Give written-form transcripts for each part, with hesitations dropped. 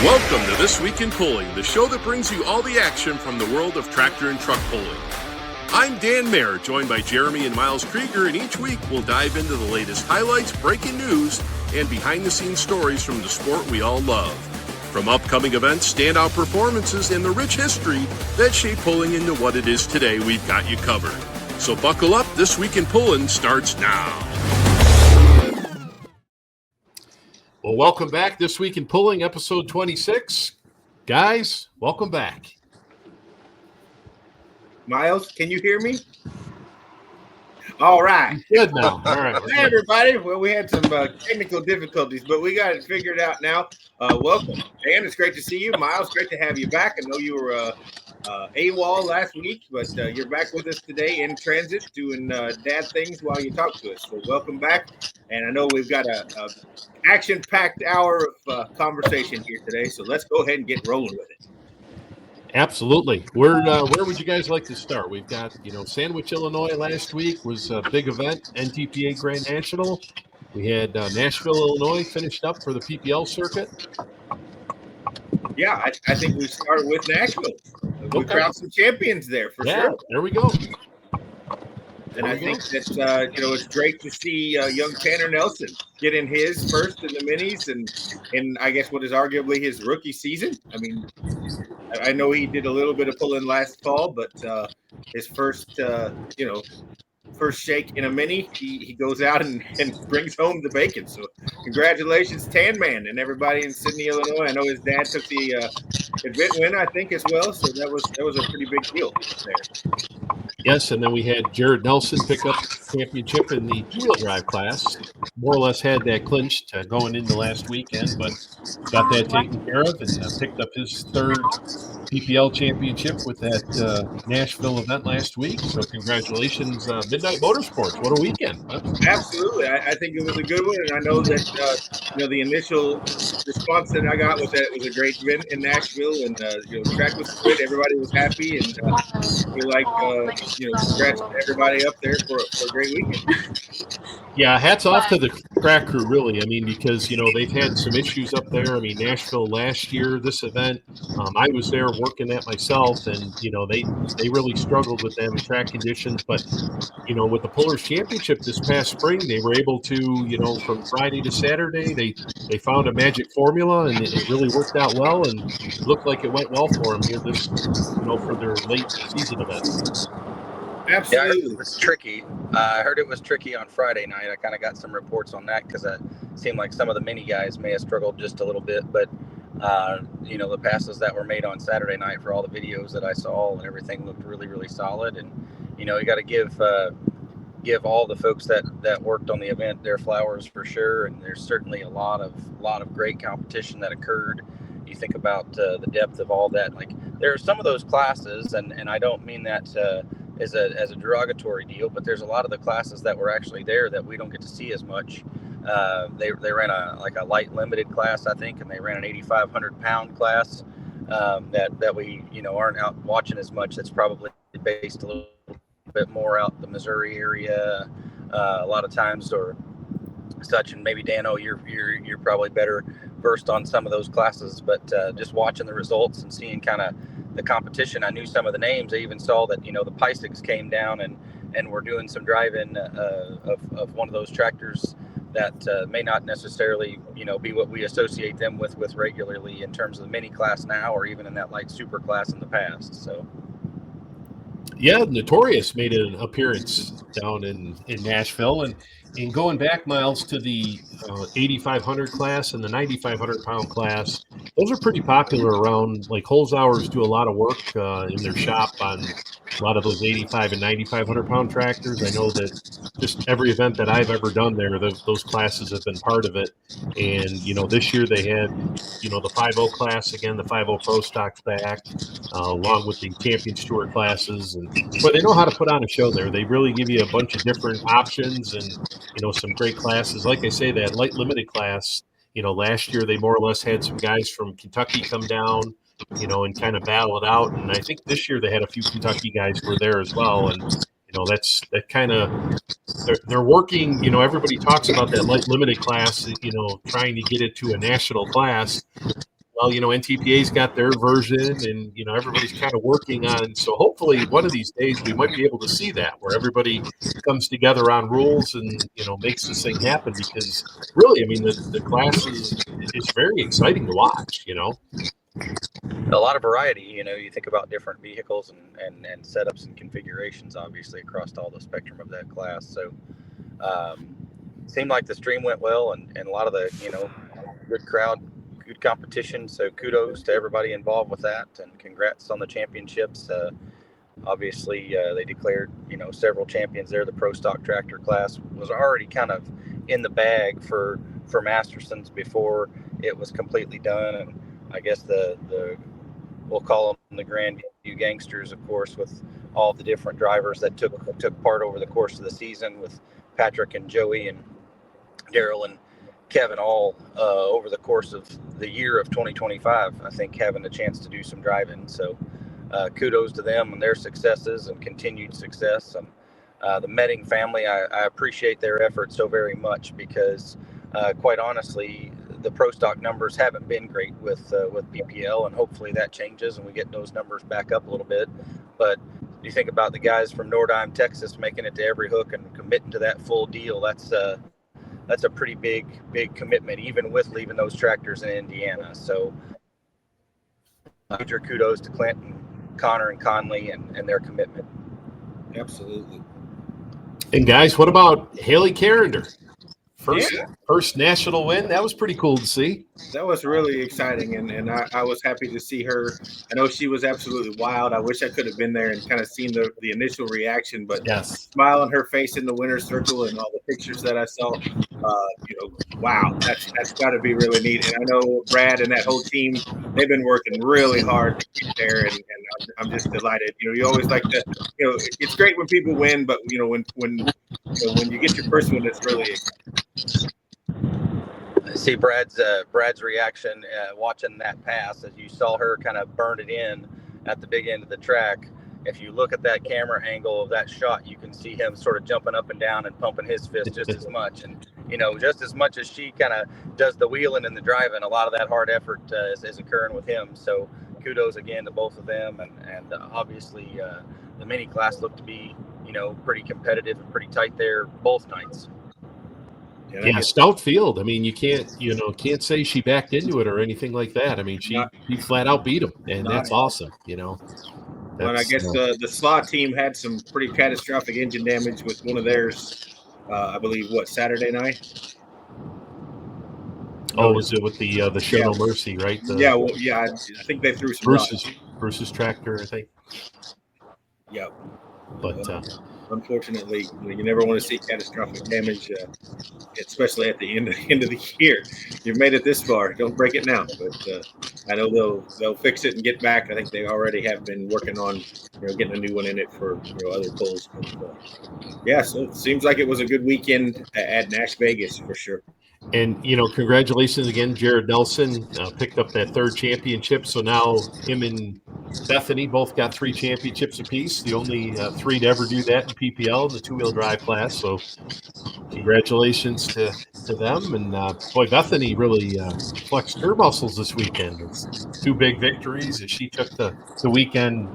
Welcome to This Week in Pulling, the show that brings you all the action from the world of tractor and truck pulling. I'm Dan Mayer, joined by Jeremy and Miles Krieger, and each week we'll dive into the latest highlights, breaking news, and behind-the-scenes stories from the sport we all love. From upcoming events, standout performances, and the rich history that shaped pulling into what it is today, we've got you covered. So buckle up, This Week in Pulling starts now. Well, welcome back. This Week in Pulling, episode 26. Guys, welcome back. Miles, can you hear me? All right. Good now. All right. Hey, everybody. Well, we had some technical difficulties, but we got it figured out now. Welcome. Dan, it's great to see you. Miles, great to have you back. I know you were AWOL last week, but you're back with us today in transit doing dad things while you talk to us. So welcome back. And I know we've got a action-packed hour of conversation here today, so let's go ahead and get rolling with it. Absolutely. Where would you guys like to start? We've got, Sandwich, Illinois last week was a big event, NTPA Grand National. We had Nashville, Illinois finished up for the PPL circuit. Yeah, I think we start with Nashville. We crowned some champions there for sure. There we go. And I think that, it's great to see young Tanner Nelson get in his first in the minis and I guess what is arguably his rookie season. I mean, I know he did a little bit of pulling last fall, but his first, first shake in a mini, he goes out and brings home the bacon. So congratulations, Tan Man, and everybody in Sydney, Illinois. I know his dad took the event win, I think, as well. So that was a pretty big deal there. Yes, and then we had Jared Nelson pick up championship in the two-wheel drive class. More or less had that clinched going into last weekend, but got that taken care of and picked up his third PPL championship with that Nashville event last week. So congratulations, Midnight Motorsports. What a weekend. Huh? Absolutely. I think it was a good one, and I know that, the initial response that I got was that it was a great event in Nashville, and, the track was good. Everybody was happy, and feel like, congrats to everybody up there for a great weekend. Yeah, hats off to the track crew, really. I mean, because, they've had some issues up there. I mean, Nashville last year, this event, I was there working that myself, and, they really struggled with them track conditions. But, with the Pullers Championship this past spring, they were able to, from Friday to Saturday, they found a magic formula, and it really worked out well, and it looked like it went well for them here this, for their late season event. Absolutely. Yeah, I heard it was tricky. I heard it was tricky on Friday night. I kind of got some reports on that because it seemed like some of the mini guys may have struggled just a little bit. But, the passes that were made on Saturday night for all the videos that I saw and everything looked really, really solid. And, you got to give all the folks that worked on the event their flowers for sure. And there's certainly a lot of great competition that occurred. You think about the depth of all that. Like there are some of those classes, and I don't mean that as a derogatory deal, but there's a lot of the classes that were actually there that we don't get to see as much. They ran a light limited class, I think, and they ran an 8,500 pound class that we aren't out watching as much. That's probably based a little bit more out the Missouri area a lot of times or such. And maybe Dano, you're probably better versed on some of those classes, but just watching the results and seeing kind of the competition, I knew some of the names. I even saw that the Pysiks came down and were doing some drive-in of one of those tractors that may not necessarily be what we associate them with regularly in terms of the mini class now, or even in that light super class in the past. So yeah, Notorious made an appearance down in Nashville, and going back, Miles, to the 8,500 class and the 9,500 pound class, those are pretty popular around. Like Holzhauer's do a lot of work in their shop on a lot of those 85 and 9,500 pound tractors. I know that just every event that I've ever done there, those classes have been part of it. And this year they had the 5.0 class again, the 5.0 Pro Stock back, along with the Champions Tour classes, but they know how to put on a show there. They really give you a bunch of different options and some great classes. Like I say, that light limited class, last year they more or less had some guys from Kentucky come down, and kind of battle it out. And I think this year they had a few Kentucky guys who were there as well. And, that kind of, they're working, everybody talks about that light limited class, trying to get it to a national class. well, NTPA's got their version, and everybody's kind of working on. So hopefully, one of these days we might be able to see that where everybody comes together on rules and makes this thing happen. Because really, I mean, the class is very exciting to watch. A lot of variety. You think about different vehicles and setups and configurations, obviously across all the spectrum of that class. So seemed like the stream went well, and a lot of the good crowd, good competition. So kudos to everybody involved with that, and congrats on the championships. Obviously, they declared several champions there. The pro stock tractor class was already kind of in the bag for Masterson's before it was completely done, and I guess the we'll call them the Grand View Gangsters, of course, with all the different drivers that took part over the course of the season, with Patrick and Joey and Daryl and Kevin all over the course of the year of 2025, I think, having a chance to do some driving. So kudos to them and their successes and continued success. And the Metting family, I appreciate their efforts so very much, because quite honestly, the pro stock numbers haven't been great with PPL, and hopefully that changes and we get those numbers back up a little bit. But you think about the guys from Nordheim, Texas, making it to every hook and committing to that full deal. That's a pretty big commitment, even with leaving those tractors in Indiana. So major kudos to Clinton, Connor, and Conley and their commitment. Absolutely. And guys, what about Haley Carrender? First national win. That was pretty cool to see. That was really exciting, and I was happy to see her. I know she was absolutely wild. I wish I could have been there and kind of seen the initial reaction, but yes, smile on her face in the winner's circle and all the pictures that I saw, wow, that's got to be really neat. And I know Brad and that whole team, they've been working really hard to get there, and I'm just delighted. You always like to, it's great when people win, but when you get your first one, it's really exciting. See Brad's reaction watching that pass, as you saw her kind of burn it in at the big end of the track. If you look at that camera angle of that shot, you can see him sort of jumping up and down and pumping his fist just as much. And just as much as she kind of does the wheeling and the driving, a lot of that hard effort is occurring with him. So kudos again to both of them. And obviously the mini class looked to be pretty competitive and pretty tight there both nights. Yeah, stout field. I mean, you can't say she backed into it or anything like that. I mean, she flat out beat them, and that's awesome. But I guess the SLA team had some pretty catastrophic engine damage with one of theirs. I believe Saturday night. Oh, was it with the Show No Mercy, right? I think they threw some Bruce's tractor, I think. Yeah, but unfortunately, you never want to see catastrophic damage, especially at the end of the year. You've made it this far. Don't break it now. But I know they'll fix it and get back. I think they already have been working on getting a new one in it for other pulls. But, so it seems like it was a good weekend at Nash Vegas for sure. And, congratulations again, Jared Nelson picked up that third championship. So now him and Bethany both got 3 championships apiece. The only 3 to ever do that in PPL, the 2-wheel drive class. So congratulations to them. And, boy, Bethany really flexed her muscles this weekend. It's 2 big victories as she took the weekend.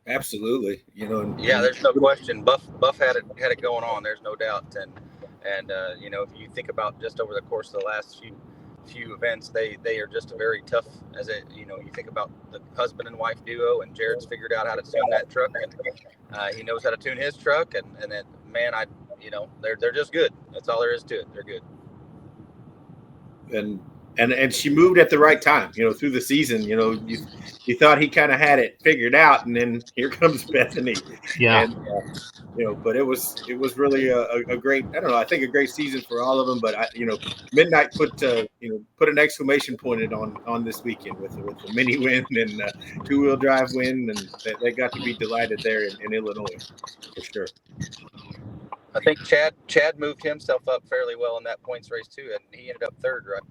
Absolutely. There's no question. Buff had it going on. There's no doubt. And if you think about just over the course of the last few events, they are just a very tough, you think about the husband and wife duo, and Jared's figured out how to tune that truck, and he knows how to tune his truck, and that man, they're just good. That's all there is to it. They're good. And she moved at the right time, through the season. You thought he kind of had it figured out, and then here comes Bethany. Yeah. And, but it was really a great, I don't know, I think a great season for all of them. But Midnight put an exclamation point on this weekend with the mini win and 2-wheel drive win, and they got to be delighted there in Illinois for sure. I think Chad moved himself up fairly well in that points race too, and he ended up third, right?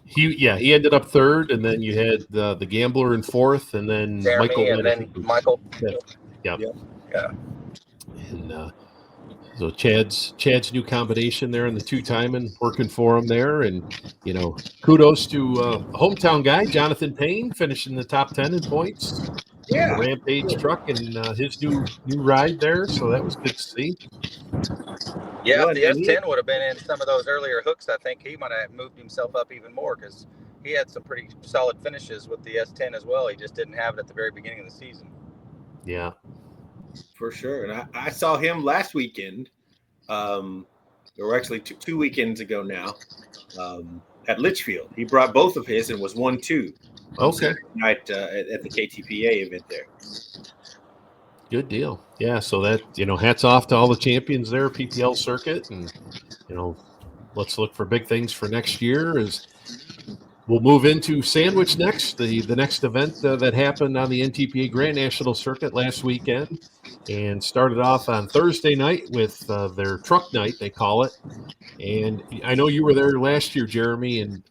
He ended up third, and then you had the Gambler in fourth, and then Jeremy, Michael. And then Michael. Yeah. Yeah. And So Chad's new combination there in the two timing working for him there, and kudos to hometown guy Jonathan Payne finishing the top 10 in points. Yeah, the Rampage truck and his new ride there, so that was good to see. Yeah, if the S10 would have been in some of those earlier hooks, I think he might have moved himself up even more because he had some pretty solid finishes with the S10 as well. He just didn't have it at the very beginning of the season. Yeah. For sure. And I saw him last weekend, or actually two weekends ago now, at Litchfield. He brought both of his and was 1-2 on Saturday night at the KTPA event there. Good deal. Yeah, so that, hats off to all the champions there, PPL circuit, and, let's look for big things for next year as we'll move into Sandwich next, the next event that happened on the NTPA Grand National Circuit last weekend, and started off on Thursday night with their truck night, they call it. And I know you were there last year, Jeremy, and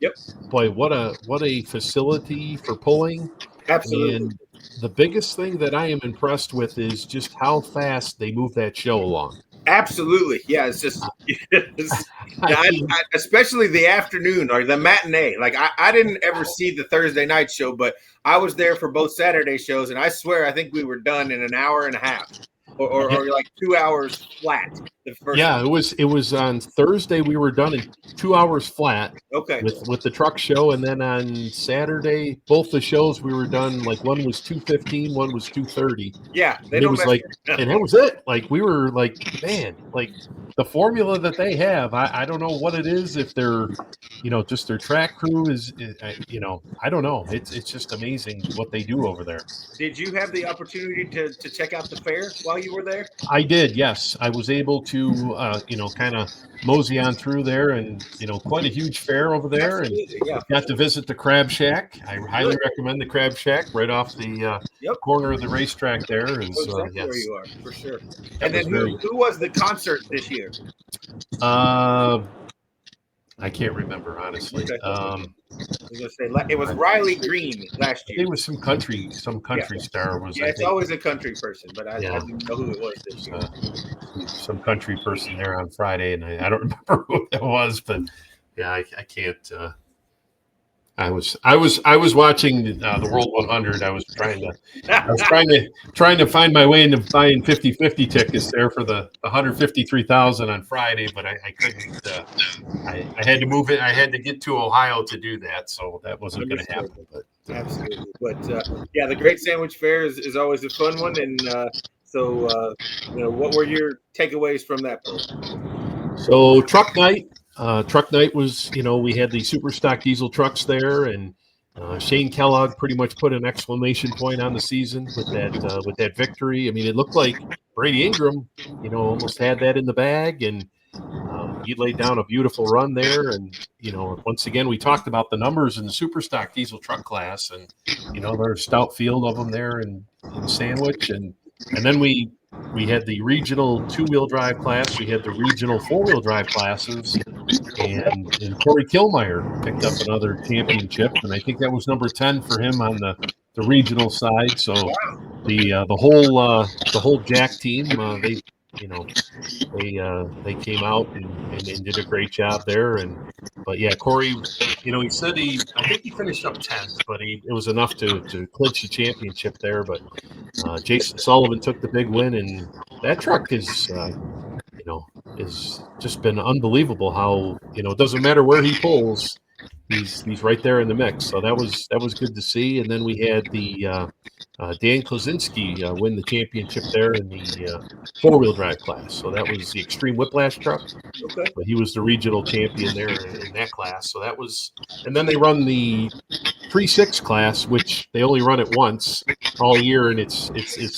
boy, what a facility for pulling. Absolutely. And the biggest thing that I am impressed with is just how fast they move that show along. Absolutely. Yeah, it's just especially the afternoon or the matinee. Like I didn't ever see the Thursday night show, but I was there for both Saturday shows, and I swear I think we were done in an hour and a half or like 2 hours flat. It was on Thursday we were done in 2 hours flat. Okay. With the truck show, and then on Saturday, both the shows we were done. Like one was 2:15, one was 2:30. Yeah, and it was like, and that was it. Like we were like, man, like the formula that they have. I don't know what it is. If they're, just their track crew is, I don't know. It's just amazing what they do over there. Did you have the opportunity to check out the fair while you were there? I did. Yes, I was able to, kind of mosey on through there, and quite a huge fair over there. Absolutely, and got to visit the Crab Shack. I highly recommend the Crab Shack right off the corner of the racetrack there. Is exactly where you are, for sure. And then who was the concert this year? I can't remember, honestly. Okay. I was gonna say it was Riley Green last year. It was some country star. It's always a country person, but I didn't know who it was this year. Some country person there on Friday, and I don't remember who it was, but yeah, I can't. I was watching the World 100. I was trying to find my way into buying 50-50 tickets there for the 153,000 on Friday, but I couldn't. I had to move it. I had to get to Ohio to do that, so that wasn't going to happen. But absolutely, but the Great Sandwich Fair is always a fun one, and what were your takeaways from that poll? So truck night. Truck night was, we had the super stock diesel trucks there, and Shane Kellogg pretty much put an exclamation point on the season with that victory. I mean, it looked like Brady Ingram, almost had that in the bag, and he laid down a beautiful run there. And once again, we talked about the numbers in the super stock diesel truck class, and there's a stout field of them there in Sandwich, and then we had the regional 2-wheel drive class. We had the regional 4-wheel drive classes, and Corey Kilmeyer picked up another championship, and I think that was number 10 for him on the regional side. So the whole Jack team, they came out and did a great job there. But yeah, Corey, he said I think he finished up 10th, but it was enough to clinch the championship there. But Jason Sullivan took the big win, and that truck is just been unbelievable. How it doesn't matter where he pulls, he's right there in the mix. So that was good to see. And then we had the Dan Klosinski win the championship there in the 4-wheel drive class. So that was the Extreme Whiplash truck. Okay. But he was the regional champion there in that class. So that was, and then they run the 3-6 class, which they only run it once all year, and it's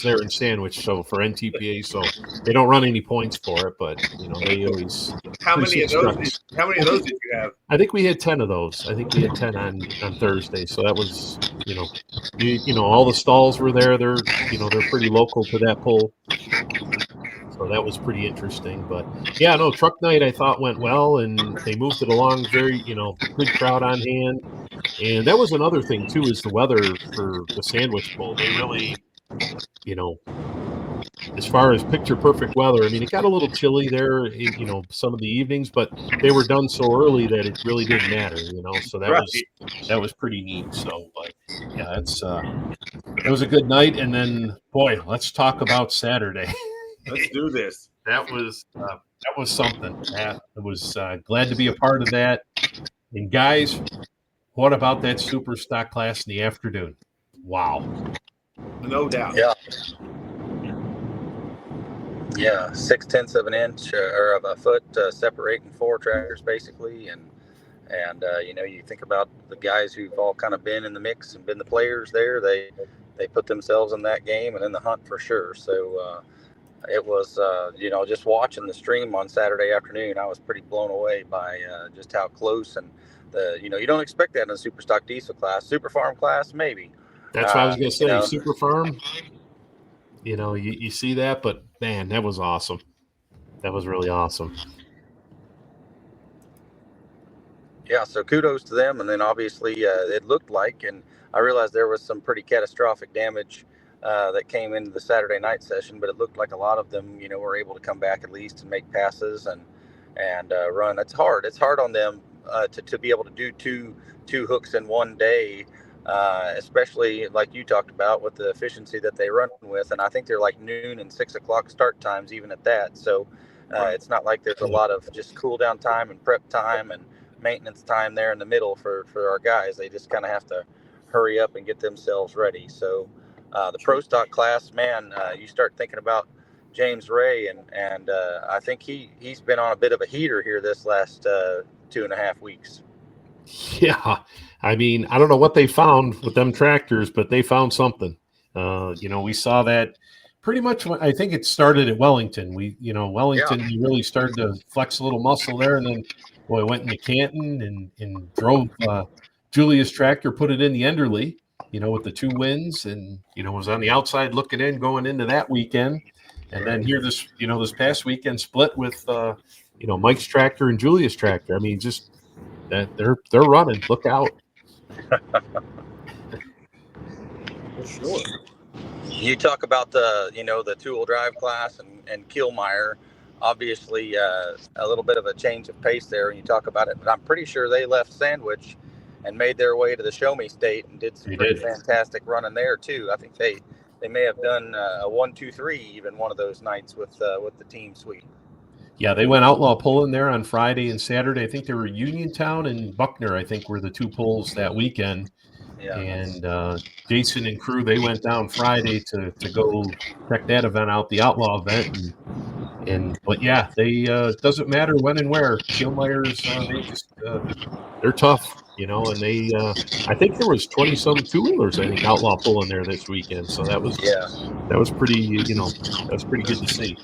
there in Sandwich. So for NTPA, so they don't run any points for it, but they always. How many of those did you have? I think we had 10 of those. I think we had 10 on Thursday. So that was, all the stalls were there. They're pretty local to that poll. So that was pretty interesting. But yeah, no, truck night I thought went well, and they moved it along very, good crowd on hand. And that was another thing too, is the weather for the Sandwich Bowl. They really, as far as picture perfect weather, I mean, it got a little chilly there in, some of the evenings, but they were done so early that it really didn't matter. So Right. that was pretty neat. So, but yeah, it was a good night. And then, boy, let's talk about Saturday. Let's do this. That was something. I was glad to be a part of that. And guys, what about that super stock class in the afternoon? Wow. No doubt. Yeah, 6/10 of an inch or of a foot separating four tractors basically, and you think about the guys who've all kind of been in the mix and been the players there. They put themselves in that game and in the hunt for sure. So it was just watching the stream on Saturday afternoon, I was pretty blown away by just how close and you don't expect that in a super stock diesel class, super farm class maybe. That's what I was going to say. Super farm. You see that, but man, that was awesome. That was really awesome. Yeah, so kudos to them. And then obviously it looked like, and I realized there was some pretty catastrophic damage that came into the Saturday night session, but it looked like a lot of them, were able to come back at least and make passes and run. It's hard. It's hard on them to be able to do two hooks in one day, especially like you talked about with the efficiency that they run with. And I think they're like noon and 6 o'clock start times, even at that. So it's not like there's a lot of just cool down time and prep time and maintenance time there in the middle for our guys. They just kind of have to hurry up and get themselves ready. So the pro stock class, man, you start thinking about James Ray, and I think he's been on a bit of a heater here this last 2.5 weeks. Yeah, I mean, I don't know what they found with them tractors, but they found something. We saw that pretty much when I think it started at Wellington. Wellington, we really started to flex a little muscle there, and then boy, went into Canton and drove Julia's tractor, put it in the Enderle, with the 2 wins, and was on the outside looking in going into that weekend, and then here this past weekend split with Mike's tractor and Julia's tractor. I mean, just that they're running. Look out. For sure. You talk about the 2-wheel drive class and Kielmeyer, obviously a little bit of a change of pace there when you talk about it, but I'm pretty sure they left Sandwich and made their way to the Show Me State and did some fantastic running there too. I think they may have done a 1, 2, 3 even one of those nights with the team suite. Yeah, they went outlaw pulling there on Friday and Saturday. I think they were Uniontown and Buckner, I think, were the 2 pulls that weekend. Yeah. And Jason and crew, they went down Friday to go check that event out, the outlaw event. But yeah, they doesn't matter when and where. Kielmeyer's they're tough, and they I think there was 20-some 2-wheelers, I think, outlaw pulling there this weekend. So that was pretty that was pretty good to see.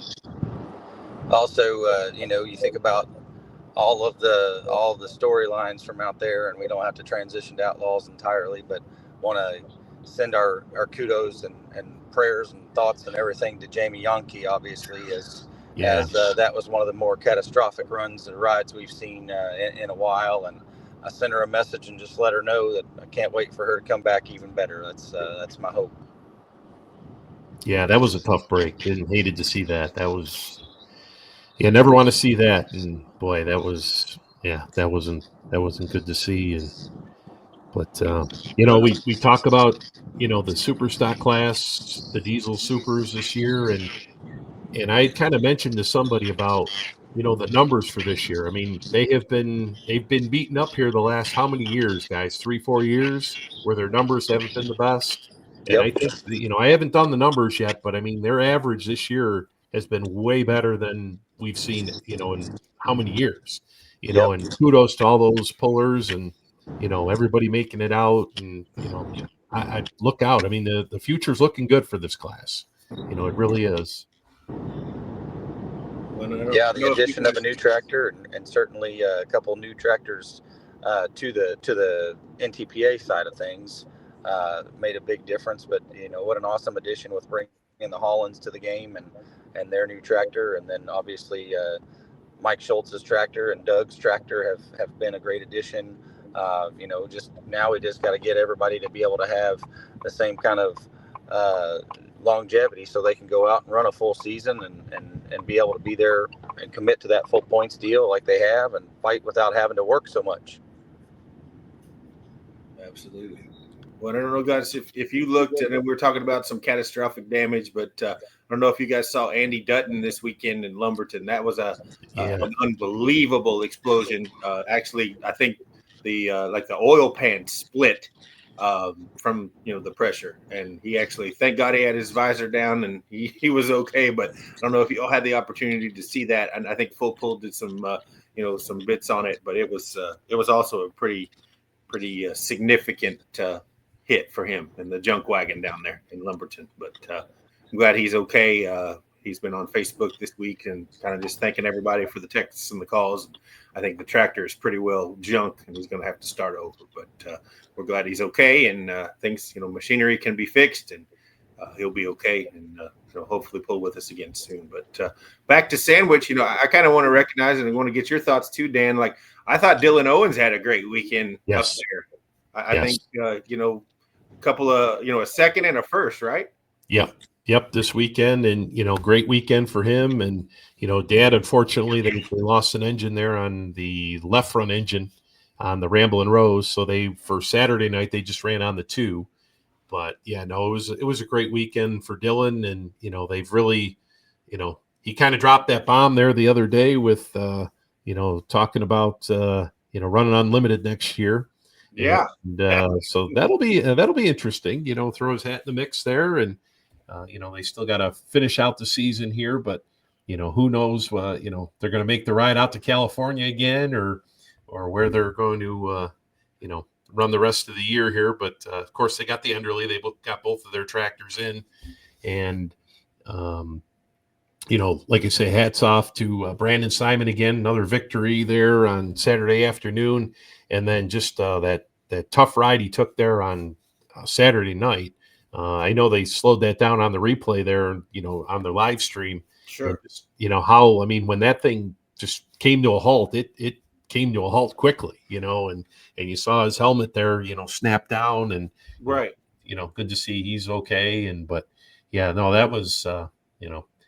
Also, you think about all of the storylines from out there, and we don't have to transition to outlaws entirely, but want to send our kudos and prayers and thoughts and everything to Jamie Yonke, obviously, as that was one of the more catastrophic runs and rides we've seen in a while. And I sent her a message and just let her know that I can't wait for her to come back even better. That's my hope. Yeah, that was a tough break. Hated to see that. That was. Yeah, never want to see that. And boy, that wasn't good to see. But we talk about the super stock class, the diesel supers this year, and I kind of mentioned to somebody about the numbers for this year. I mean, they've been beaten up here the last how many years, guys? 3-4 years where their numbers haven't been the best. And I think I haven't done the numbers yet, but I mean their average this year has been way better than we've seen, in how many years, and kudos to all those pullers and, everybody making it out. And, I look out. I mean, the future's looking good for this class. It really is. Yeah, the addition of a new tractor and certainly a couple new tractors to the NTPA side of things made a big difference. But, what an awesome addition with bringing the Hollands to the game and their new tractor. And then obviously Mike Schultz's tractor and Doug's tractor have been a great addition. Just now we just got to get everybody to be able to have the same kind of longevity so they can go out and run a full season and be able to be there and commit to that full points deal like they have and fight without having to work so much. Absolutely. Well, I don't know, guys, if you looked, and we were talking about some catastrophic damage, but I don't know if you guys saw Andy Dutton this weekend in Lumberton. That was an unbelievable explosion. Actually, I think the oil pan split from the pressure, and he actually, thank God, he had his visor down and he was okay. But I don't know if you all had the opportunity to see that, and I think Full Pull did some some bits on it, but it was also a pretty significant hit for him and the junk wagon down there in Lumberton. But I'm glad he's okay. He's been on Facebook this week and kind of just thanking everybody for the texts and the calls. I think the tractor is pretty well junk and he's going to have to start over. But we're glad he's okay, and things, machinery can be fixed, and he'll be okay, and hopefully pull with us again soon. But back to Sandwich, I kind of want to recognize, and I want to get your thoughts too, Dan. Like, I thought Dylan Owens had a great weekend up there. I think a couple of a second and a first, right? Yep, this weekend, and great weekend for him. And Dad, unfortunately, they lost an engine there on the left front engine on the Ramblin' Rose, so for Saturday night they just ran on the 2. But it was a great weekend for Dylan, and they've really, he kind of dropped that bomb there the other day with talking about running unlimited next year. Yeah. And so that'll be interesting. Throw his hat in the mix there, and they still got to finish out the season here. But who knows? They're going to make the ride out to California again, or where they're going to run the rest of the year here. But of course, they got the Enderle. They got both of their tractors in, and like I say, hats off to Brandon Simon again. Another victory there on Saturday afternoon. And then just that tough ride he took there on Saturday night. I know they slowed that down on the replay there, on the live stream. Sure. Just, when that thing just came to a halt, it came to a halt quickly, and you saw his helmet there, snap down, and right. Good to see he's okay. That was,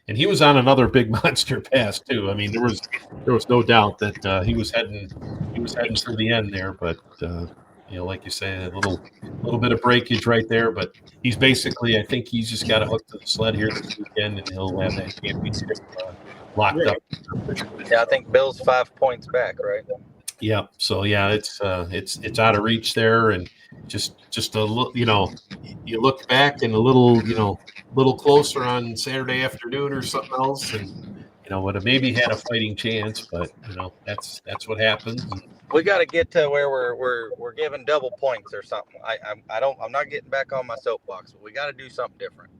and he was on another big monster pass too. I mean, there was no doubt that he was heading to the end there. But like you say, a little bit of breakage right there. But he's basically, I think he's just got to hook to the sled here this weekend, and he'll have that championship locked up. Yeah, I think Bill's 5 points back, right? Yeah. So it's out of reach there, and just a little, you look back and a little closer on Saturday afternoon or something else, and would have maybe had a fighting chance, but that's what happens. We got to get to where we're giving double points or something. I'm not getting back on my soapbox, but we got to do something different.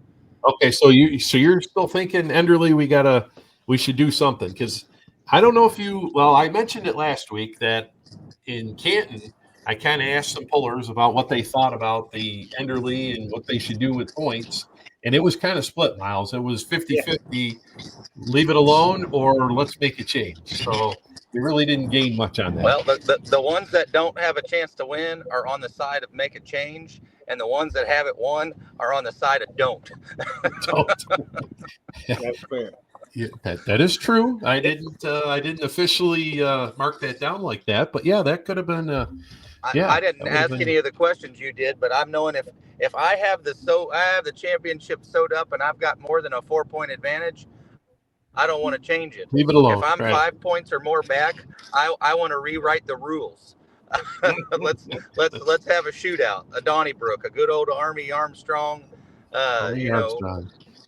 Okay, so you're still thinking Enderle, we should do something, because I don't know if I mentioned it last week that in Canton, I kind of asked some pullers about what they thought about the Enderle and what they should do with points. And it was kind of split, Miles. It was 50-50, leave it alone, or let's make a change. So we really didn't gain much on that. Well, the ones that don't have a chance to win are on the side of make a change, and the ones that have it won are on the side of don't. That's fair. Yeah, that is true. I didn't officially mark that down like that, but that could have been. I didn't ask any of the questions you did, but I'm knowing if I have the championship sewed up and I've got more than a 4-point advantage, I don't want to change it. Leave it alone. If I'm 5 points or more back, I want to rewrite the rules. let's have a shootout, a Donnybrook, a good old Army Armstrong,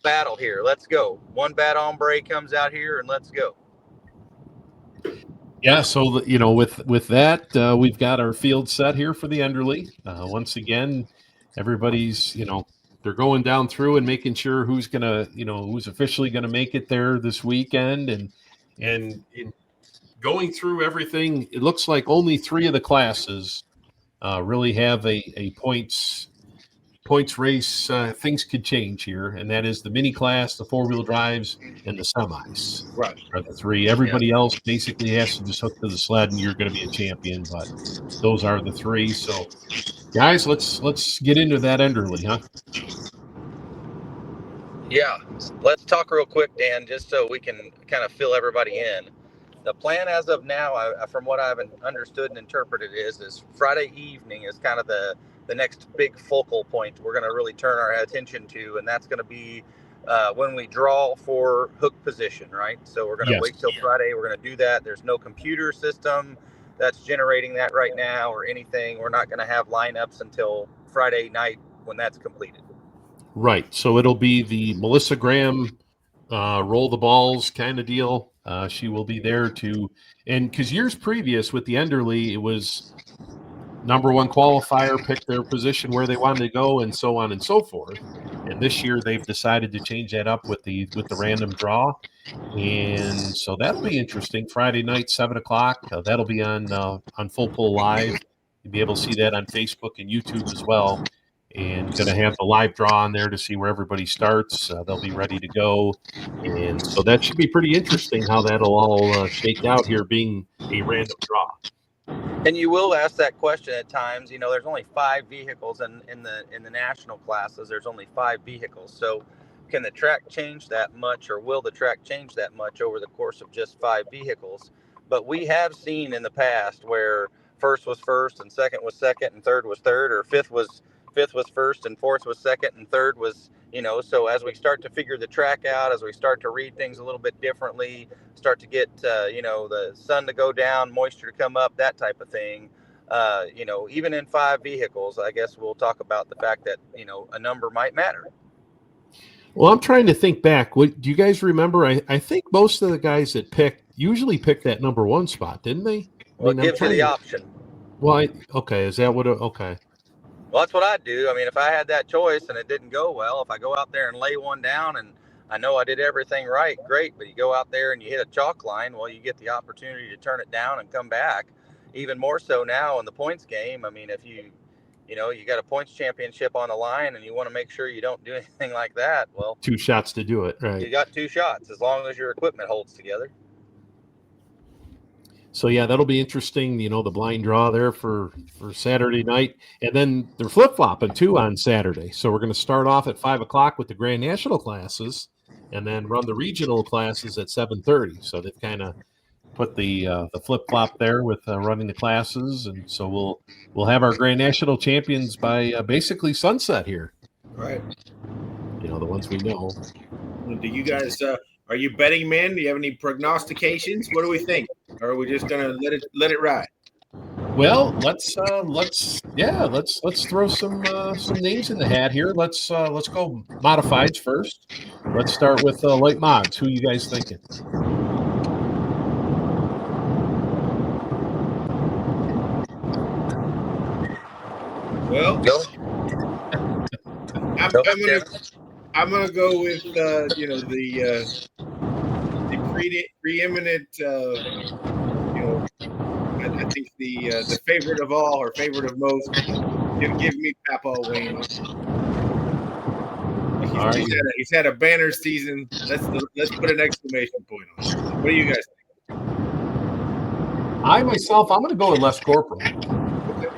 battle here. Let's go. One bad hombre comes out here, and let's go. Yeah, so with that, we've got our field set here for the Enderle. Once again, everybody's they're going down through and making sure who's officially gonna make it there this weekend, and in going through everything. It looks like only 3 of the classes really have a points race. Things could change here, and that is the mini class, the 4-wheel drives, and the semis. Right. Are the 3. Everybody else basically has to just hook to the sled, and you're going to be a champion. But those are the 3. So, guys, let's get into that Enderle, huh? Yeah, let's talk real quick, Dan, just so we can kind of fill everybody in. The plan as of now, from what I've understood and interpreted, is Friday evening is kind of the next big focal point we're going to really turn our attention to, and that's going to be when we draw for hook position, right? So we're going to Yes. wait till Friday. We're going to do that. There's no computer system that's generating that right now or anything. We're not going to have lineups until Friday night when that's completed. Right. So it'll be the Melissa Graham roll the balls kind of deal. She will be there and because years previous with the Enderle, it was number one qualifier, pick their position where they wanted to go, and so on and so forth. And this year they've decided to change that up with the random draw, and so that'll be interesting. Friday night, 7:00. That'll be on Full Pull Live. You'll be able to see that on Facebook and YouTube as well. And going to have the live draw on there to see where everybody starts. They'll be ready to go, and so that should be pretty interesting how that'll all shake out here, being a random draw. And you will ask that question at times. You know, there's only 5 vehicles in the national classes. There's only 5 vehicles. So can the track change that much, or will the track change that much over the course of just 5 vehicles? But we have seen in the past where first was first and second was second and third was third, or fifth was first and fourth was second and third was, you know. So as we start to figure the track out, as we start to read things a little bit differently, start to get the sun to go down, moisture to come up, that type of thing. Even in 5 vehicles, I guess we'll talk about the fact that a number might matter. Well, I'm trying to think back. What do you guys remember? I think most of the guys that usually pick that number 1 spot, didn't they? Well, it gives you the option. Well, okay. Is that what? Okay. Well, that's what I do. I mean, if I had that choice and it didn't go well, if I go out there and lay one down and I know I did everything right, great. But you go out there and you hit a chalk line, well, you get the opportunity to turn it down and come back. Even more so now in the points game. I mean, if you got a points championship on the line and you want to make sure you don't do anything like that, well, 2 shots to do it, right? You got 2 shots as long as your equipment holds together. So yeah, that'll be interesting. The blind draw there for Saturday night, and then they're flip flopping too on Saturday. So we're going to start off at 5:00 with the Grand National classes, and then run the regional classes at 7:30. So they've kind of put the flip flop there with running the classes, and so we'll have our Grand National champions by basically sunset here. Right. The ones we know. Do you guys? Are you betting men? Do you have any prognostications? What do we think? Or are we just gonna let it ride? Well, let's throw some names in the hat here. Let's go modifieds first. Let's start with light mods. Who you guys thinking? Well, I'm gonna go with the preeminent. I think the favorite of all, or favorite of most, give me Papa Wayne. He's had a banner season. Let's put an exclamation point on it. What do you guys think? I'm going to go with Les Corporal.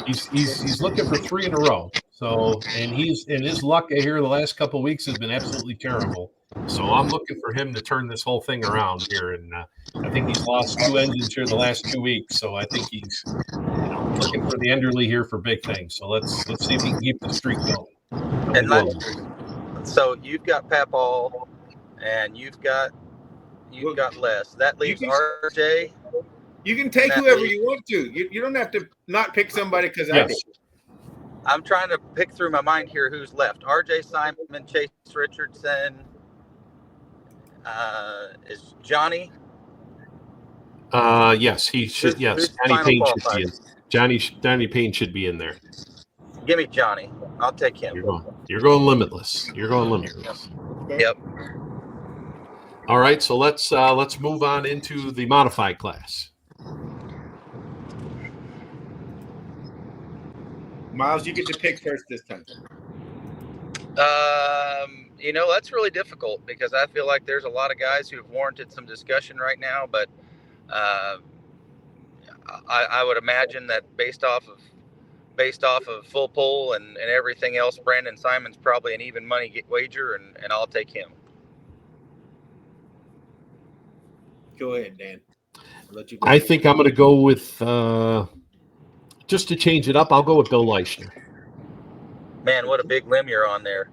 He's looking for 3 in a row. So, and his luck here the last couple of weeks has been absolutely terrible. So I'm looking for him to turn this whole thing around here, and I think he's lost 2 engines here the last 2 weeks. So I think he's looking for the Enderle here for big things. So let's see if he can keep the streak going. So you've got Papal, and you've got Les. That leaves RJ. You can take whoever you want to. You don't have to not pick somebody because I did. I'm trying to pick through my mind here who's left. RJ Simon, Chase Richardson, is Johnny? Yes, he should. Yes, Johnny Payne should be in. Johnny Payne should be in there. Give me Johnny. I'll take him. You're going limitless. Yep. All right, so let's move on into the modified class. Miles, you get to pick first this time. That's really difficult because I feel like there's a lot of guys who have warranted some discussion right now, but I would imagine that based off of full pull and everything else, Brandon Simon's probably an even money wager, and I'll take him. Go ahead, Dan. I'll let you go. I think I'm going to go with, just to change it up, I'll go with Bill Leischner. Man, what a big limb you're on there.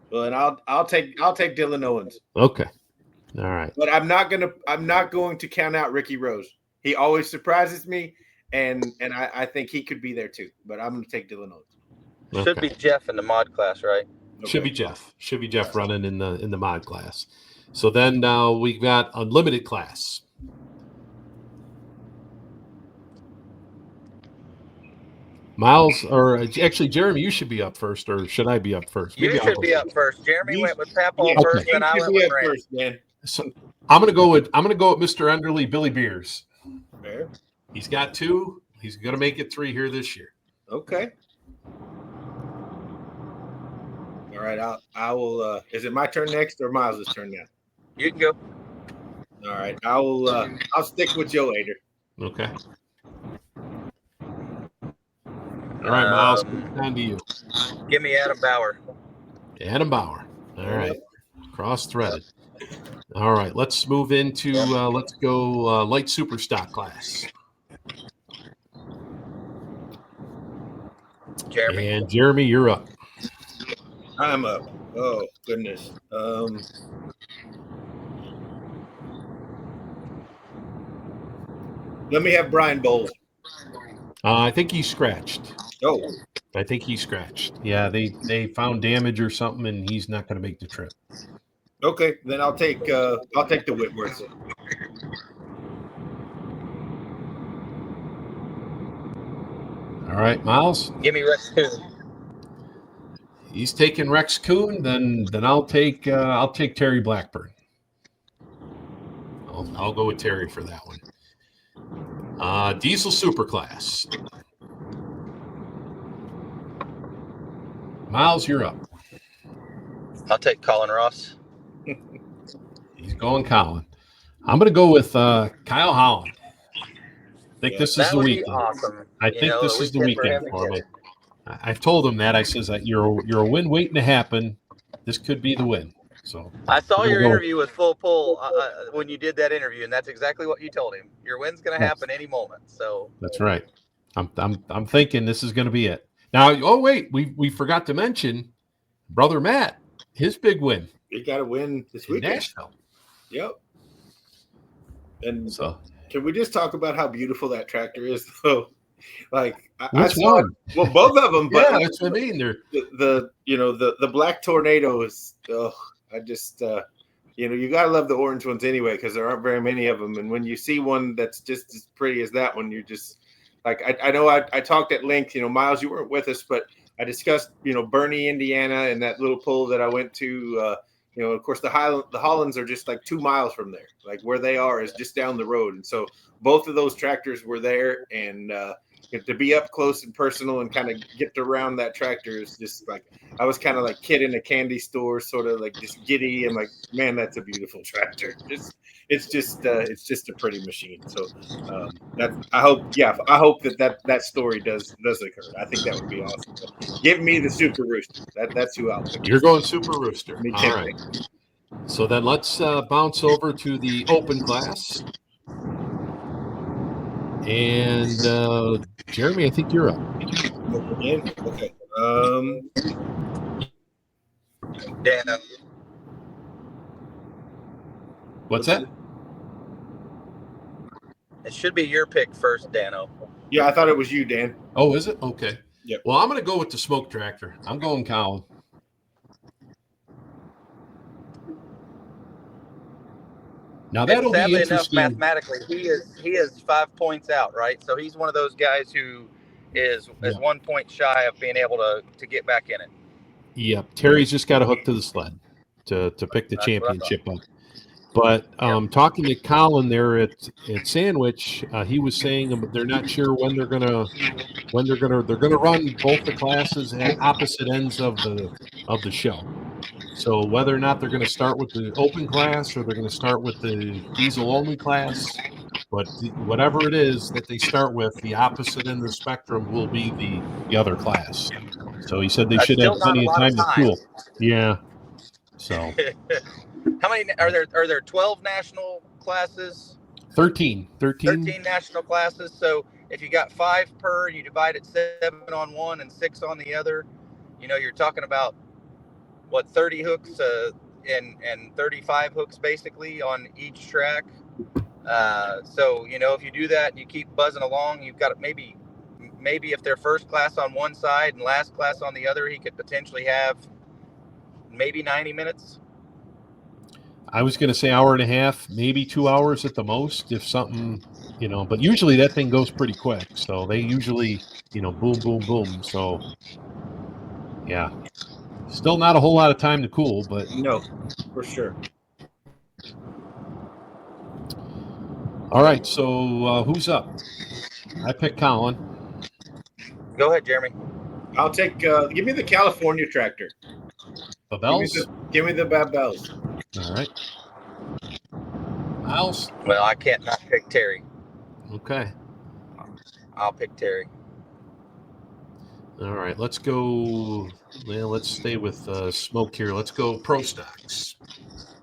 Well, and I'll take Dylan Owens. Okay. All right. But I'm not going to count out Ricky Rose. He always surprises me, and I think he could be there too. But I'm going to take Dylan Owens. Should be Jeff in the mod class, right? Okay. Should be Jeff running in the mod class. So then we've got unlimited class. Miles, or actually, Jeremy, you should be up first, or should I be up first? Maybe you should be up first. Jeremy went with Papaw first, and I went with Randy. First, man. So I'm gonna go with Mr. Enderle, Billy Beers. Fair. He's got 2. He's gonna make it 3 here this year. Okay. All right. I will. Is it my turn next or Miles' turn now? You can go. All right. I will. I'll stick with Joe Ader. Okay. All right, Miles, on to you. Give me Adam Bauer. Adam Bauer. All right. Cross-threaded. All right, let's move into, let's go light super stock class. Jeremy. And Jeremy, you're up. I'm up. Oh, goodness. Let me have Brian Bowles. I think he's scratched. Oh. I think he's scratched. Yeah, they found damage or something, and he's not going to make the trip. Okay, then I'll take the Whitworth. All right, Miles. Give me Rex Coon. He's taking Rex Coon. Then I'll take Terry Blackburn. I'll go with Terry for that one. Diesel Superclass. Miles, you're up. I'll take Colin Ross. He's going Colin. I'm going to go with Kyle Holland. I think this is the weekend. Awesome. I think this is the weekend for me. I've told him that. I says that you're a win waiting to happen. This could be the win. So I saw your interview with Full Pull when you did that interview, and that's exactly what you told him. Your win's going to happen any moment. So that's right. I'm thinking this is going to be it. Now, oh wait, we forgot to mention brother Matt, his big win. He got a win this weekend. Nashville. Yep. And so, can we just talk about how beautiful that tractor is, though? Like I saw, well, both of them. But yeah, that's what I mean. They're the black tornado is. I just you gotta love the orange ones anyway because there aren't very many of them. And when you see one that's just as pretty as that one, you're just like I know I talked at length. Miles, you weren't with us, but I discussed Bernie, Indiana, and that little pull that I went to. Of course, the Hollands are just like 2 miles from there. Like where they are is just down the road, and so both of those tractors were there, and to be up close and personal and kind of get around that tractor is just like I was kind of like kid in a candy store, sort of like just giddy and like, man, that's a beautiful tractor. It's just a pretty machine. So I hope that story does occur. I think that would be awesome. So give me the Super Rooster. That's who I'll pick. You're going Super Rooster. All right. So then let's bounce over to the open class. And Jeremy, I think you're up. Again? Okay. Dano. What's that? It should be your pick first, Dano. Yeah, I thought it was you, Dan. Oh, is it? Okay. Yep. Well, I'm going to go with the smoke tractor. I'm going Colin. Now that'll be interesting. Enough, mathematically, he is 5 points out, right? So he's one of those guys who is 1 point shy of being able to get back in it. Yep. Terry's just got a hook to the sled to pick the championship up. But talking to Colin there at Sandwich, he was saying they're not sure when they're gonna run both the classes at opposite ends of the show. So whether or not they're going to start with the open class or they're going to start with the diesel only class, but whatever it is that they start with, the opposite end of the spectrum will be the other class. So he said they That's should have still not plenty a of lot time of to time. cool. Yeah. So How many are there? Are there 12 national classes? 13. 13 national classes. So if you got 5 per, you divide it 7 on one and 6 on the other. You're talking about what 30 hooks and 35 hooks basically on each track. So if you do that and you keep buzzing along, you've got maybe if they're first class on one side and last class on the other, he could potentially have maybe 90 minutes. I was going to say hour and a half, maybe 2 hours at the most, if something, but usually that thing goes pretty quick. So they usually, boom, boom, boom. So, yeah, still not a whole lot of time to cool, but No, for sure. all right. So who's up? I picked Colin. Go ahead, Jeremy. I'll take. Give me the California tractor. Babels. Give me the Babels. All right. Miles. Well, I can't not pick Terry. Okay. I'll pick Terry. All right. Let's go. Well, let's stay with smoke here. Let's go pro stocks.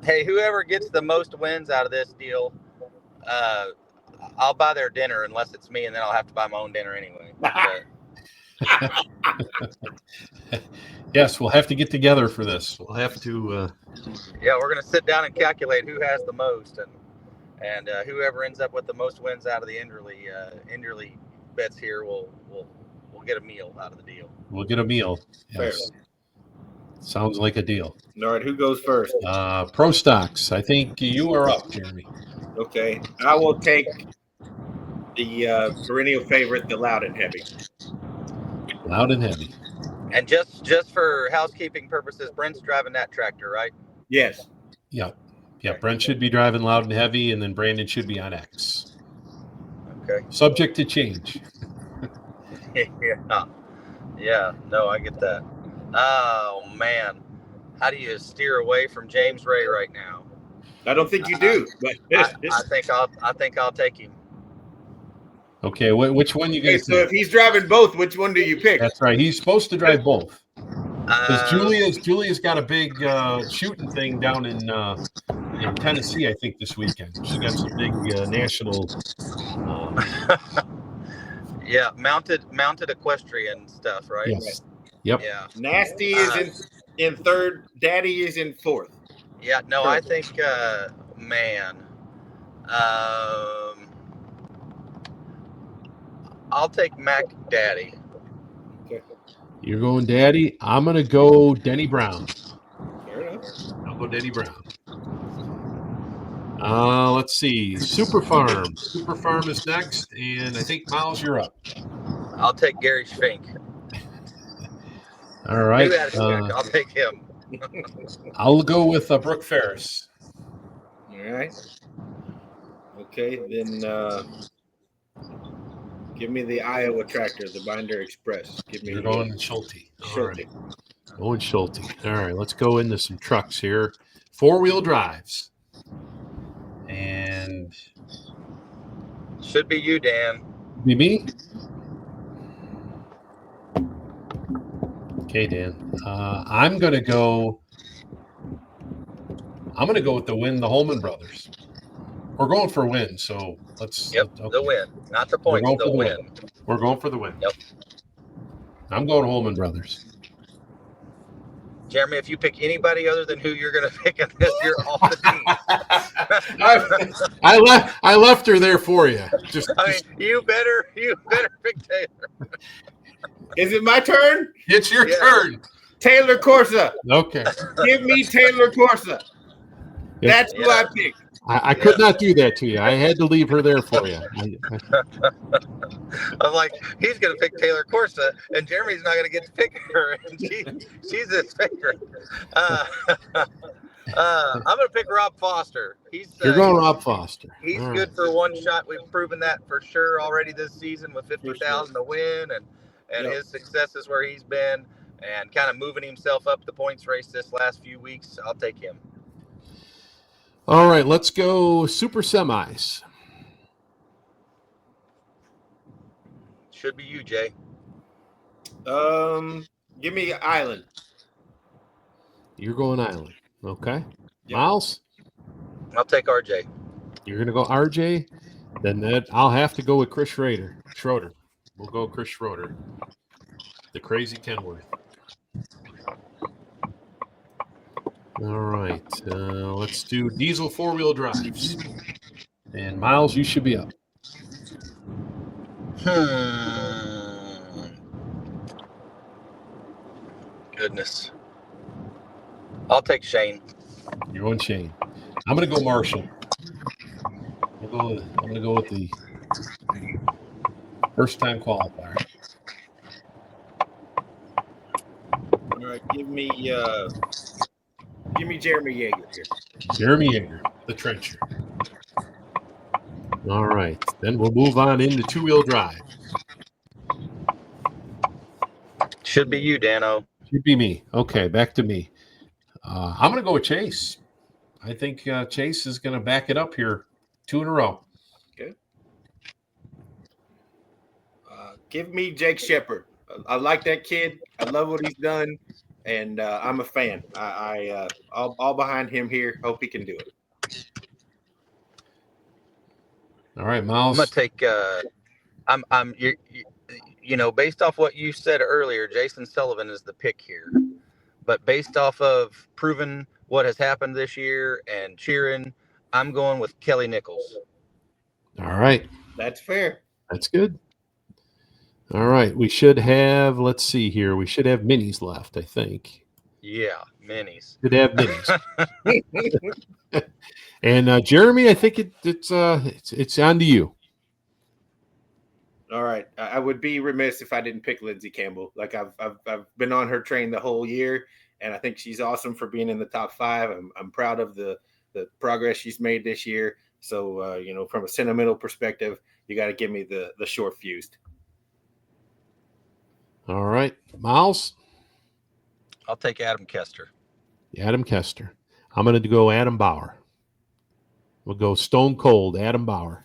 Hey, whoever gets the most wins out of this deal, I'll buy their dinner unless it's me, and then I'll have to buy my own dinner anyway. Yes, we'll have to get together for this. We'll have to. Yeah, we're gonna sit down and calculate who has the most, and whoever ends up with the most wins out of the Enderle bets here will get a meal out of the deal. We'll get a meal. Yes. Sounds like a deal. All right, who goes first? Pro stocks. I think you are up, Jeremy. Okay, I will take the perennial favorite, the Loud and Heavy. Loud and Heavy. And just for housekeeping purposes, Brent's driving that tractor, right? Yes. Yeah. Brent should be driving Loud and Heavy, and then Brandon should be on X. Okay. Subject to change. Yeah. No, I get that. Oh man, how do you steer away from James Ray right now? I don't think you do, but I think I'll take him. Okay, which one you going to so if he's driving both, which one do you pick? That's right. He's supposed to drive both. Because Julia's got a big shooting thing down in Tennessee, I think, this weekend. She got some big national. Yeah, mounted equestrian stuff, right? Yes. Yep. Yeah. Nasty is in third. Daddy is in fourth. Yeah. No, I think, I'll take Mac Daddy. Okay. You're going Daddy. I'm going to go Denny Brown. Fair enough. I'll go Denny Brown. Let's see. Super Farm. Super Farm is next, and I think, Miles, you're up. I'll take Gary Schfink. All right. I'll take him. I'll go with Brooke Ferris. All right. Okay, then give me the Iowa tractor, the Binder Express. You're going Schulte. Schulte. Going Schulte. All right, let's go into some trucks here. 4-wheel drives. And should be you, Dan. Be me? Okay, Dan. I'm gonna go with the win, the Holman brothers. We're going for a win, so let's. Yep, okay. The win, not the points. The win. We're going for the win. Yep. I'm going Holman brothers. Jeremy, if you pick anybody other than who you're going to pick in this, you're off the team. I left her there for you. You better pick Taylor. Is it my turn? It's your turn. Taylor Corsa. Okay. Give me Taylor Corsa. That's who I picked. I could not do that to you. I had to leave her there for you. I'm like, he's going to pick Taylor Corsa, and Jeremy's not going to get to pick her, and she's his favorite. I'm going to pick Rob Foster. You're going Rob Foster. He's good for one shot. We've proven that for sure already this season with 50,000 to win, and his successes where he's been, and kind of moving himself up the points race this last few weeks. I'll take him. All right, let's go super semis. Should be you, Jay. Give me Island. You're going Island. Okay. Yep. Miles, I'll take RJ. you're going to go RJ. Then I'll have to go with Chris Schroeder. We'll go Chris Schroeder. The crazy Kenworth. All right. Let's do diesel four-wheel drives. And Miles, you should be up. Goodness. I'll take Shane. You're going Shane. I'm going to go Marshall. I'm going to go with the first-time qualifier. All right, give me Jeremy Yeager here. Jeremy Yeager, the trencher. All right. Then we'll move on into two-wheel drive. Should be you, Dano. Should be me. Okay, back to me. I'm going to go with Chase. I think Chase is going to back it up here 2 in a row. Okay. Give me Jake Shepard. I like that kid. I love what he's done, and I'm a fan. All behind him here. Hope he can do it. All right, Miles. I'm gonna take. Based off what you said earlier, Jason Sullivan is the pick here. But based off of proving what has happened this year and cheering, I'm going with Kelly Nichols. All right. That's fair. That's good. All right. We should have, let's see here. We should have minis left, I think. Yeah, minis. Should have minis. And Jeremy, I think it's on to you. All right. I would be remiss if I didn't pick Lindsey Campbell. Like I've been on her train the whole year, and I think she's awesome for being in the top 5. I'm proud of the progress she's made this year. So from a sentimental perspective, you got to give me the short fused. All right, Miles. I'll take Adam Kester. Adam Kester. I'm going to go Adam Bauer. We'll go stone cold Adam Bauer.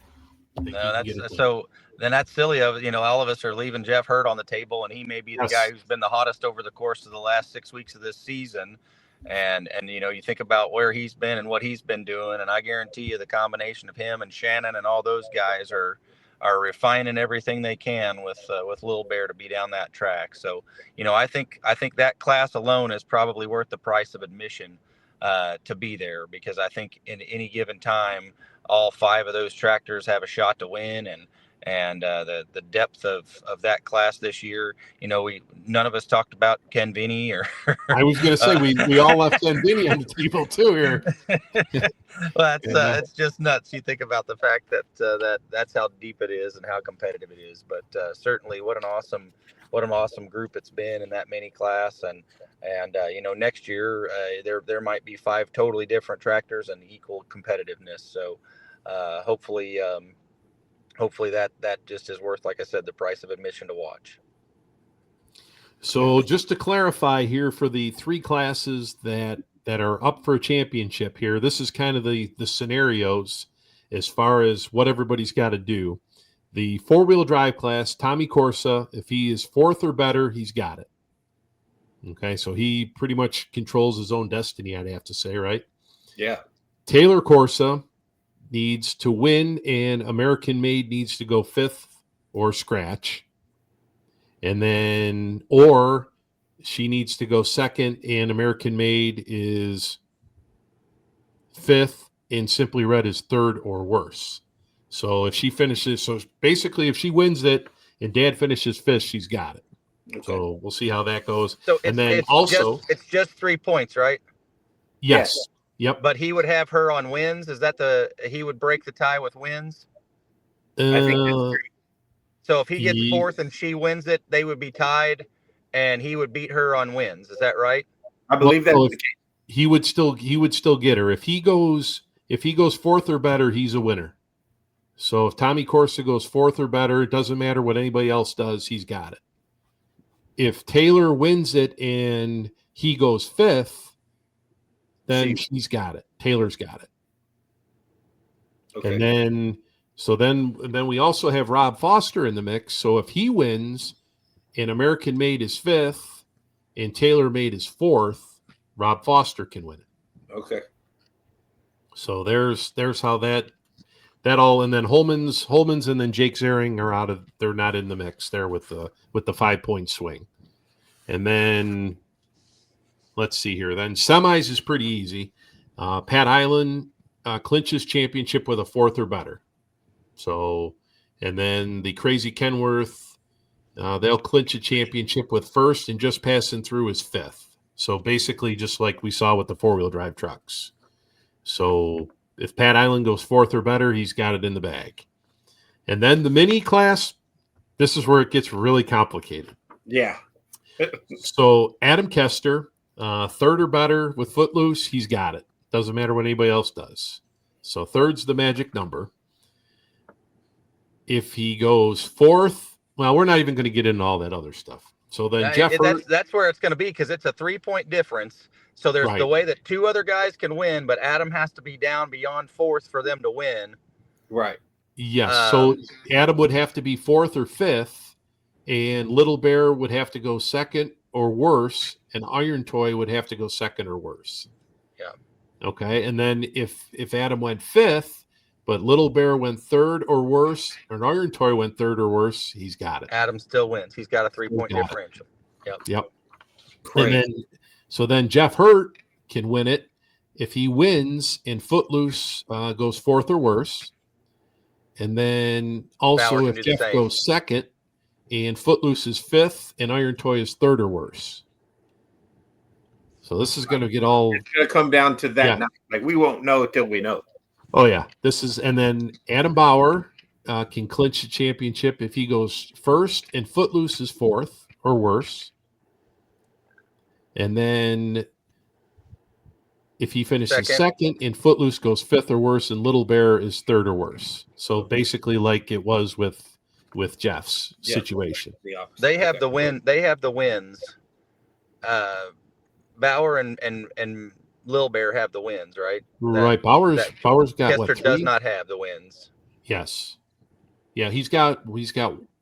No, that's silly of all of us are leaving Jeff Hurd on the table, and he may be the guy who's been the hottest over the course of the last 6 weeks of this season. And you think about where he's been and what he's been doing, and I guarantee you the combination of him and Shannon and all those guys are refining everything they can with Lil Bear to be down that track. So I think that class alone is probably worth the price of admission to be there, because I think in any given time, all 5 of those tractors have a shot to win, and the depth of that class this year. None of us talked about Ken Vinny or. I was going to say we all left Ken Vinny on the table too here. Well, it's just nuts. You think about the fact that that's how deep it is and how competitive it is. But certainly, what an awesome group it's been in that mini class, and next year there might be 5 totally different tractors and equal competitiveness. So hopefully that just is worth, like I said, the price of admission to watch. So just to clarify here, for the 3 classes that are up for a championship here, this is kind of the scenarios as far as what everybody's got to do. The 4-wheel drive class, Tommy Corsa, if he is 4th or better, he's got it. Okay, so he pretty much controls his own destiny, I'd have to say, right? Yeah. Taylor Corsa needs to win, and American Made needs to go 5th or scratch. And then, or she needs to go 2nd, and American Made is 5th, and Simply Red is 3rd or worse. So if she finishes, so basically if she wins it and Dad finishes 5th, she's got it. Okay. So we'll see how that goes. So it's just 3 points, right? Yes. Yep. But he would have her on wins. Is that he would break the tie with wins? I think that's true. So if he gets 4th and she wins it, they would be tied, and he would beat her on wins. Is that right? I believe that's the case. He would still get her. If he goes 4th or better, he's a winner. So if Tommy Corsa goes 4th or better, it doesn't matter what anybody else does, he's got it. If Taylor wins it and he goes 5th, then she's got it. Taylor's got it. Okay. And then we also have Rob Foster in the mix. So if he wins and American Made is 5th and TaylorMade is 4th, Rob Foster can win it. Okay. So there's how that all, and then Holman's and then Jake Zering are they're not in the mix there with the 5-point swing. And then let's see here. Then semis is pretty easy. Pat Island clinches championship with a 4th or better. So, and then the Crazy Kenworth, they'll clinch a championship with 1st, and just passing through is 5th. So basically just like we saw with the 4-wheel drive trucks. So if Pat Island goes 4th or better, he's got it in the bag. And then the mini class, this is where it gets really complicated. Yeah. So Adam Kester, 3rd or better with Footloose, he's got it. Doesn't matter what anybody else does. So 3rd's the magic number. If he goes 4th, well, we're not even going to get into all that other stuff. So then Jeff Hurt, that's where it's going to be, because it's a 3-point difference. So there's the way that 2 other guys can win, but Adam has to be down beyond 4th for them to win. Right. Yes. So Adam would have to be 4th or 5th, and Little Bear would have to go 2nd or worse, and Iron Toy would have to go 2nd or worse. Yeah. Okay. And then if Adam went 5th, but Little Bear went 3rd or worse, or Iron Toy went 3rd or worse, he's got it. Adam still wins. He's got a 3-point differential. Yep. And then Jeff Hurt can win it if he wins and Footloose goes 4th or worse. And then also if Jeff goes 2nd and Footloose is 5th and Iron Toy is 3rd or worse. So this is going to get all. It's going to come down to that night. Like, we won't know till we know. Oh yeah, and then Adam Bauer can clinch the championship if he goes 1st and Footloose is 4th or worse. And then if he finishes 2nd and Footloose goes 5th or worse, and Little Bear is 3rd or worse. So basically, like it was with Jeff's situation. They have the win. They have the wins. Bauer and Little Bear have the wins, right? Right. Bauer's got Kester does not have the wins. Yes. Yeah, he's got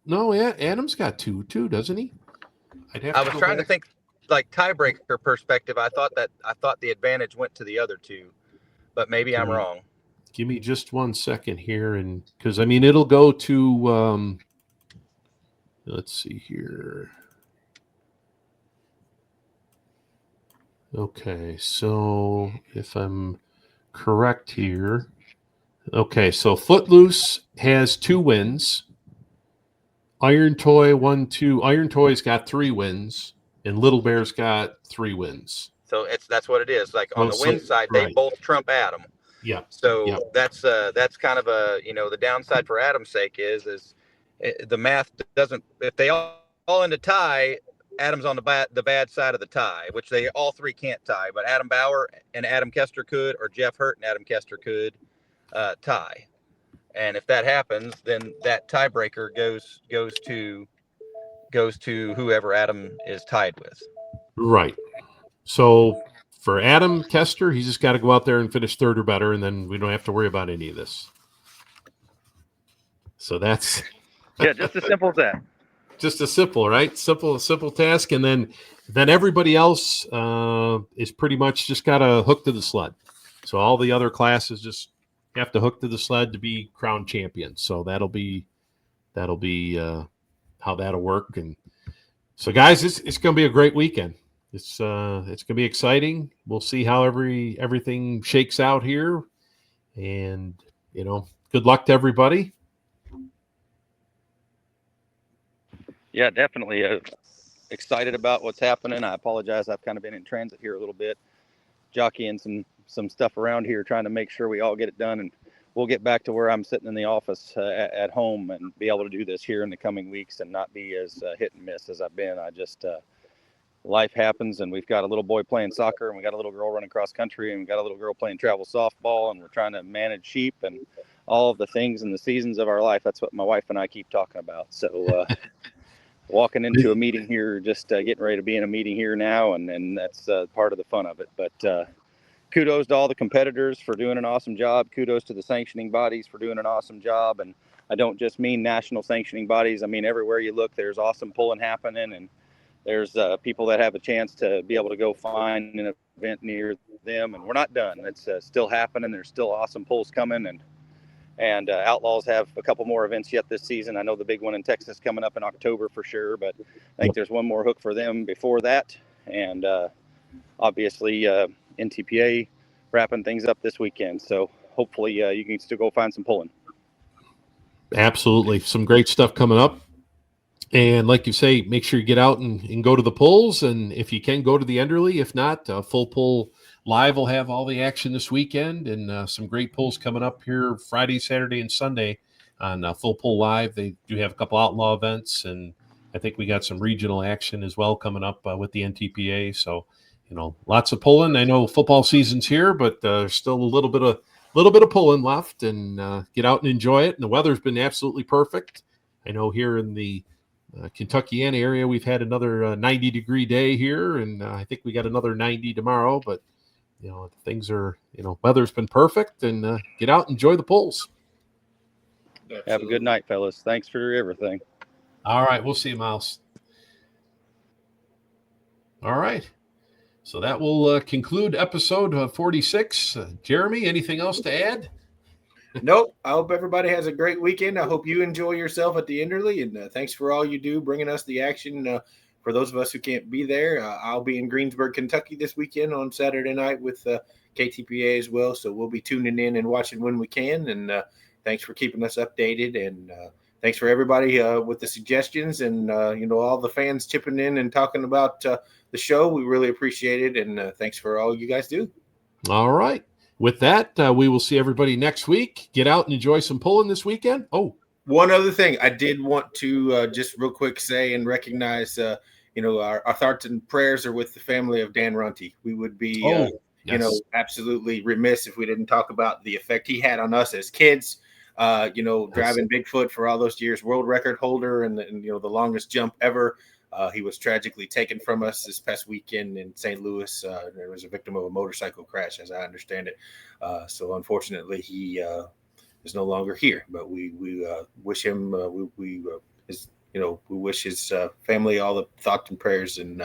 no. Adam's got 2 too, doesn't he? I was trying to think, like, tiebreaker perspective. I thought the advantage went to the other 2, but maybe I'm wrong. Give me just 1 second here, and because it'll go to. Let's see here. Okay, so if I'm correct here, okay, so Footloose has 2 wins. Iron Toy 1, 2. Iron Toy's got 3 wins, and Little Bear's got 3 wins. So that's what it is. Like on the win side, they both trump Adam. Yeah. So that's kind of a, the downside for Adam's sake is the math doesn't. If they all end a tie, Adam's on the bad side of the tie, which they all 3 can't tie. But Adam Bauer and Adam Kester could, or Jeff Hurt and Adam Kester could tie. And if that happens, then that tiebreaker goes to whoever Adam is tied with. Right. So for Adam Kester, he's just got to go out there and finish 3rd or better, and then we don't have to worry about any of this. So that's just as simple as that. Just a simple task, and then everybody else is pretty much just got to hook to the sled. So all the other classes just have to hook to the sled to be crowned champions. So that'll be how that'll work. And so, guys, it's going to be a great weekend. It's going to be exciting. We'll see how everything shakes out here, and good luck to everybody. Yeah, definitely excited about what's happening. I apologize. I've kind of been in transit here a little bit, jockeying some stuff around here, trying to make sure we all get it done. And we'll get back to where I'm sitting in the office at home and be able to do this here in the coming weeks and not be as hit and miss as I've been. Life happens, and we've got a little boy playing soccer, and we got a little girl running cross country, and we got a little girl playing travel softball, and we're trying to manage sheep and all of the things and the seasons of our life. That's what my wife and I keep talking about. So, walking into a meeting here, just getting ready to be in a meeting here now, and that's part of the fun of it. But kudos to all the competitors for doing an awesome job. Kudos to the sanctioning bodies for doing an awesome job. And I don't just mean national sanctioning bodies. I mean, everywhere you look, there's awesome pulling happening, and there's people that have a chance to be able to go find an event near them, and we're not done. It's still happening. There's still awesome pulls coming, and Outlaws have a couple more events yet this season. I know the big one in Texas coming up in October for sure, but I think there's one more hook for them before that. And obviously NTPA wrapping things up this weekend. So hopefully you can still go find some pulling. Absolutely. Some great stuff coming up. And like you say, make sure you get out and go to the pulls. And if you can, go to the Enderle. If not, Full Pull Live will have all the action this weekend, and some great pulls coming up here Friday, Saturday, and Sunday on Full Pull Live. They do have a couple outlaw events, and I think we got some regional action as well coming up with the NTPA. So, lots of pulling. I know football season's here, but there's still a little bit of pulling left, and get out and enjoy it. And the weather's been absolutely perfect. I know here in the Kentuckiana area, we've had another 90-degree day here, and I think we got another 90 tomorrow. But things are, weather's been perfect, and get out and enjoy the pulls. Absolutely. Have a good night, fellas. Thanks for everything. All right, we'll see you, Miles. All right, so that will conclude episode 46. Jeremy, anything else to add? Nope. I hope everybody has a great weekend. I hope you enjoy yourself at the Enderle, and thanks for all you do, bringing us the action. For those of us who can't be there, I'll be in Greensburg, Kentucky this weekend on Saturday night with KTPA as well. So we'll be tuning in and watching when we can. And thanks for keeping us updated. And thanks for everybody with the suggestions and, all the fans chipping in and talking about the show. We really appreciate it. And thanks for all you guys do. All right. With that, we will see everybody next week. Get out and enjoy some pulling this weekend. Oh, one other thing I did want to just real quick say and recognize, our thoughts and prayers are with the family of Dan Runte. We would be, yes. Absolutely remiss if we didn't talk about the effect he had on us as kids. Driving Bigfoot for all those years, world record holder, and the longest jump ever. He was tragically taken from us this past weekend in St. Louis. There was a victim of a motorcycle crash, as I understand it. So unfortunately, he is no longer here. But we wish him. We wish his family all the thoughts and prayers and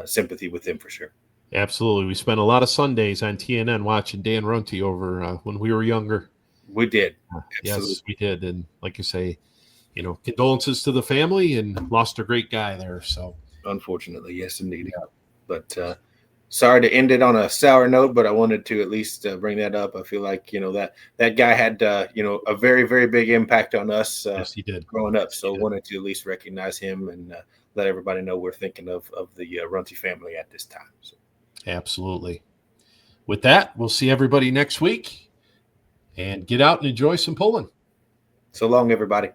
sympathy with him for sure. Absolutely. We spent a lot of Sundays on TNN watching Dan Runte over when we were younger. We did. Yes, we did. And like you say, condolences to the family, and lost a great guy there. So unfortunately, yes, indeed. Yeah. But sorry to end it on a sour note, but I wanted to at least bring that up. I feel like, that guy had, a very, very big impact on us. Yes, he did. Growing up. So I wanted to at least recognize him and let everybody know we're thinking of the Runte family at this time. So. Absolutely. With that, we'll see everybody next week, and get out and enjoy some pulling. So long, everybody.